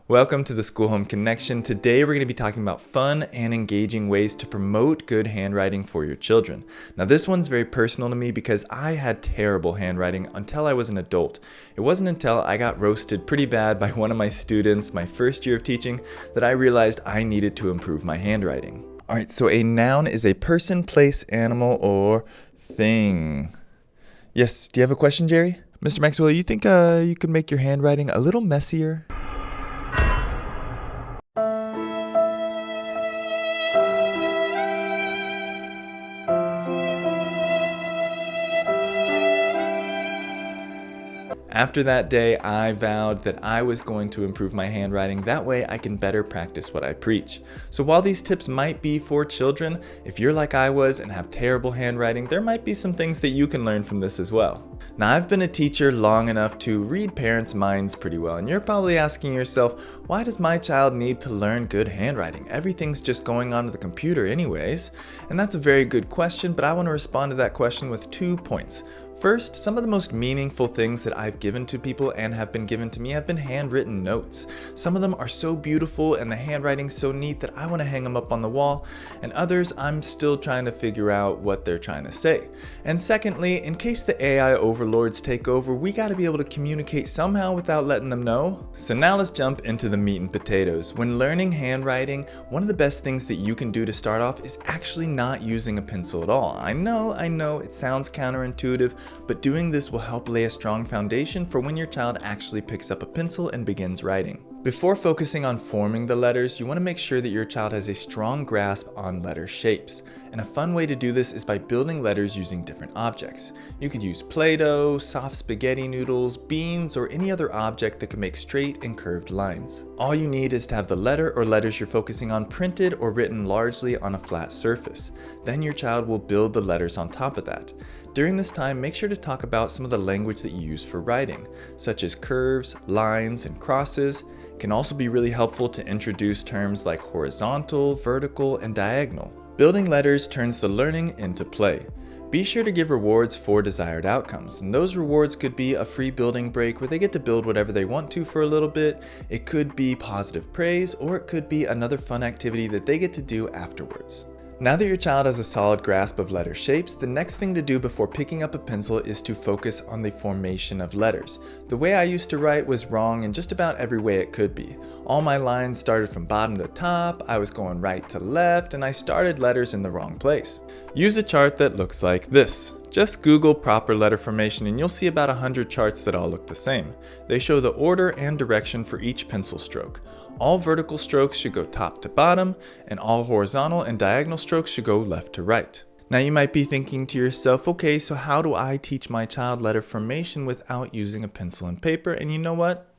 Welcome to the School Home Connection. Today we're going to be talking about fun and engaging ways to promote good handwriting for your children. Now this one's very personal to me because I had terrible handwriting until I was an adult. It wasn't until I got roasted pretty bad by one of my students my first year of teaching that I realized I needed to improve my handwriting. Alright, so a noun is a person, place, animal, or thing. Yes, do you have a question, Jerry? Mr. Maxwell, you think you could make your handwriting a little messier? After that day, I vowed that I was going to improve my handwriting. That way I can better practice what I preach. So while these tips might be for children, if you're like I was and have terrible handwriting, there might be some things that you can learn from this as well. Now I've been a teacher long enough to read parents' minds pretty well, and you're probably asking yourself, why does my child need to learn good handwriting? Everything's just going onto the computer anyways. And that's a very good question, but I want to respond to that question with 2 points. First, some of the most meaningful things that I've given to people and have been given to me have been handwritten notes. Some of them are so beautiful and the handwriting's so neat that I want to hang them up on the wall, and others I'm still trying to figure out what they're trying to say. And secondly, in case the AI overlords take over, we got to be able to communicate somehow without letting them know. So now let's jump into the meat and potatoes. When learning handwriting, one of the best things that you can do to start off is actually not using a pencil at all. I know, it sounds counterintuitive, but doing this will help lay a strong foundation for when your child actually picks up a pencil and begins writing. Before focusing on forming the letters, you want to make sure that your child has a strong grasp on letter shapes. And a fun way to do this is by building letters using different objects. You could use Play-Doh, soft spaghetti noodles, beans, or any other object that can make straight and curved lines. All you need is to have the letter or letters you're focusing on printed or written largely on a flat surface. Then your child will build the letters on top of that. During this time, make sure to talk about some of the language that you use for writing, such as curves, lines, and crosses. It can also be really helpful to introduce terms like horizontal, vertical, and diagonal. Building letters turns the learning into play. Be sure to give rewards for desired outcomes, and those rewards could be a free building break where they get to build whatever they want to for a little bit. It could be positive praise, or it could be another fun activity that they get to do afterwards. Now that your child has a solid grasp of letter shapes, the next thing to do before picking up a pencil is to focus on the formation of letters. The way I used to write was wrong in just about every way it could be. All my lines started from bottom to top, I was going right to left, and I started letters in the wrong place. Use a chart that looks like this. Just Google proper letter formation and you'll see about 100 charts that all look the same. They show the order and direction for each pencil stroke. All vertical strokes should go top to bottom, and all horizontal and diagonal strokes should go left to right. Now you might be thinking to yourself, okay, so how do I teach my child letter formation without using a pencil and paper? And you know what?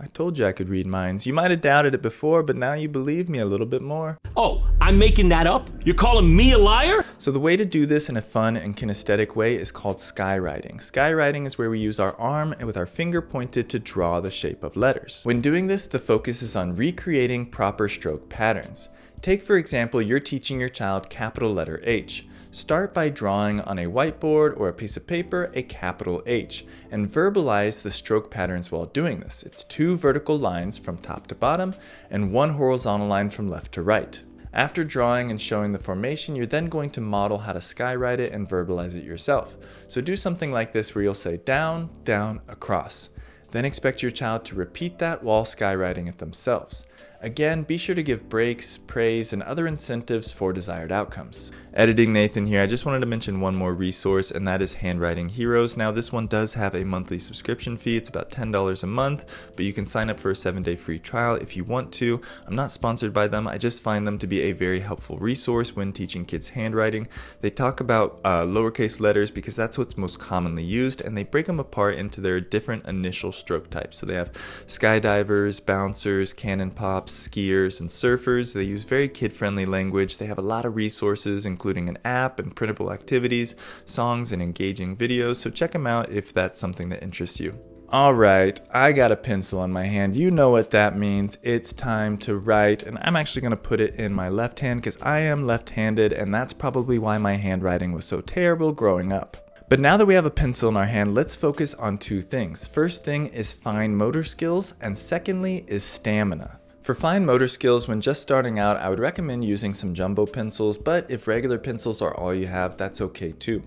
I told you I could read minds. You might have doubted it before, but now you believe me a little bit more. Oh, I'm making that up? You're calling me a liar? So the way to do this in a fun and kinesthetic way is called skywriting. Skywriting is where we use our arm and with our finger pointed to draw the shape of letters. When doing this, the focus is on recreating proper stroke patterns. Take for example, you're teaching your child capital letter H. Start by drawing on a whiteboard or a piece of paper a capital H and verbalize the stroke patterns while doing this. It's 2 vertical lines from top to bottom and 1 horizontal line from left to right. After drawing and showing the formation, you're then going to model how to skywrite it and verbalize it yourself. So do something like this where you'll say down, down, across. Then expect your child to repeat that while skywriting it themselves. Again, be sure to give breaks, praise, and other incentives for desired outcomes. Editing Nathan here. I just wanted to mention one more resource, and that is Handwriting Heroes. Now this one does have a monthly subscription fee. It's about $10 a month, but you can sign up for a 7-day free trial if you want to. I'm not sponsored by them. I just find them to be a very helpful resource when teaching kids handwriting. They talk about lowercase letters because that's what's most commonly used, and they break them apart into their different initial stroke types. So they have skydivers, bouncers, cannon pops, skiers, and surfers. They use very kid-friendly language. They have a lot of resources, including an app and printable activities, songs, and engaging videos, so check them out if that's something that interests you. Alright, I got a pencil in my hand. You know what that means. It's time to write, and I'm actually going to put it in my left hand because I am left-handed, and that's probably why my handwriting was so terrible growing up. But now that we have a pencil in our hand, let's focus on two things. First thing is fine motor skills, and secondly is stamina. For fine motor skills, when just starting out, I would recommend using some jumbo pencils, but if regular pencils are all you have, that's okay too.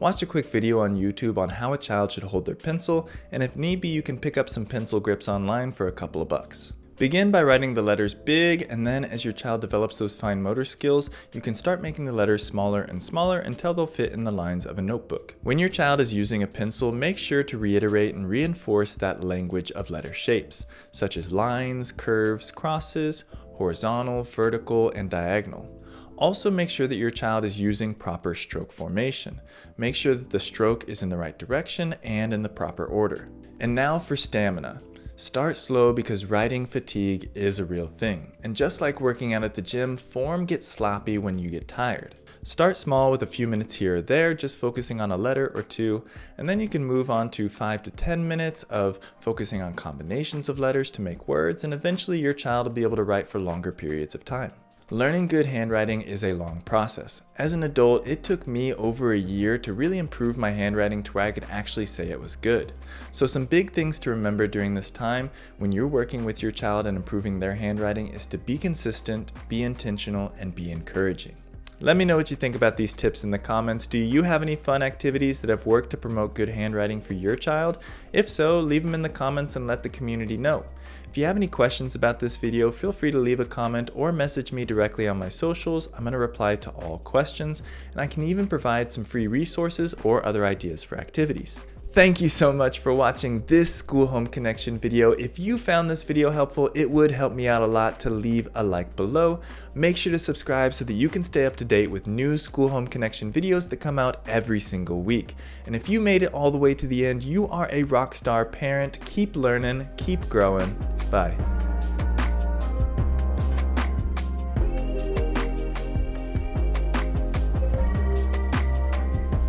Watch a quick video on YouTube on how a child should hold their pencil, and if need be, you can pick up some pencil grips online for a couple of bucks. Begin by writing the letters big, and then as your child develops those fine motor skills, you can start making the letters smaller and smaller until they'll fit in the lines of a notebook. When your child is using a pencil, make sure to reiterate and reinforce that language of letter shapes, such as lines, curves, crosses, horizontal, vertical, and diagonal. Also make sure that your child is using proper stroke formation. Make sure that the stroke is in the right direction and in the proper order. And now for stamina. Start slow because writing fatigue is a real thing. And just like working out at the gym, form gets sloppy when you get tired. Start small with a few minutes here or there, just focusing on a letter or two, and then you can move on to 5 to 10 minutes of focusing on combinations of letters to make words, and eventually your child will be able to write for longer periods of time. Learning good handwriting is a long process. As an adult, it took me over a year to really improve my handwriting to where I could actually say it was good. So some big things to remember during this time when you're working with your child and improving their handwriting is to be consistent, be intentional, and be encouraging. Let me know what you think about these tips in the comments. Do you have any fun activities that have worked to promote good handwriting for your child? If so, leave them in the comments and let the community know. If you have any questions about this video, feel free to leave a comment or message me directly on my socials. I'm going to reply to all questions, and I can even provide some free resources or other ideas for activities. Thank you so much for watching this School Home Connection video. If you found this video helpful, it would help me out a lot to leave a like below. Make sure to subscribe so that you can stay up to date with new School Home Connection videos that come out every single week. And if you made it all the way to the end, you are a rock star parent. Keep learning, keep growing. Bye.